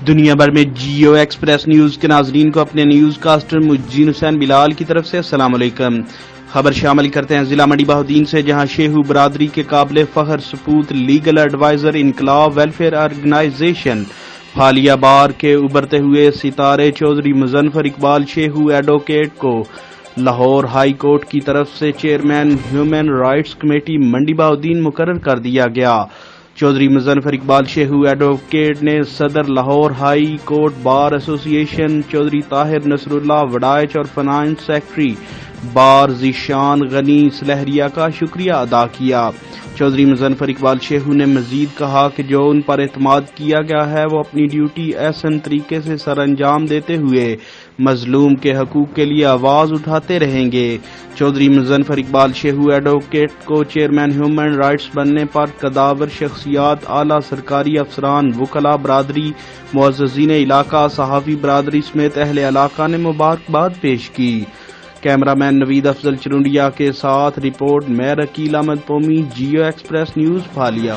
دنیا بھر میں جیو ایکسپریس نیوز کے ناظرین کو اپنے نیوز کاسٹر مجین حسین بلال کی طرف سے السلام علیکم۔ خبر شامل کرتے ہیں ضلع منڈی بہاؤالدین سے، جہاں شیخو برادری کے قابل فخر سپوت لیگل ایڈوائزر انقلاب ویلفیئر آرگنائزیشن پھالیہ بار کے ابھرتے ہوئے ستارے چوہدری مظنفر اقبال شیخو ایڈووکیٹ کو لاہور ہائی کورٹ کی طرف سے چئیرمین ہیومن رائٹس کمیٹی منڈی بہاؤالدین مقرر کر دیا گیا۔ چوہدری منظفر اقبال شیخو ایڈووکیٹ نے صدر لاہور ہائی کورٹ بار ایسوسی ایشن چوہدری طاہر نصراللہ وڑائچ اور فائنانس سیکرٹری بار ذیشان غنی سلہریہ کا شکریہ ادا کیا۔ چوہدری منظفر اقبال شیخو نے مزید کہا کہ جو ان پر اعتماد کیا گیا ہے وہ اپنی ڈیوٹی احسن طریقے سے سر انجام دیتے ہوئے مظلوم کے حقوق کے لیے آواز اٹھاتے رہیں گے۔ چوہدری منظفر اقبال شیخو ایڈووکیٹ کو چئیرمین ہیومن رائٹس بننے پر قداور شخصیات، اعلیٰ سرکاری افسران، وکلاء برادری، معززین علاقہ، صحافی برادری سمیت اہل علاقہ نے مبارکباد پیش کی۔ کیمرہ مین نوید افضل چرونڈیا کے ساتھ رپورٹ میں عقیل احمد قومی، جیو ایکسپریس نیوز پھالیہ۔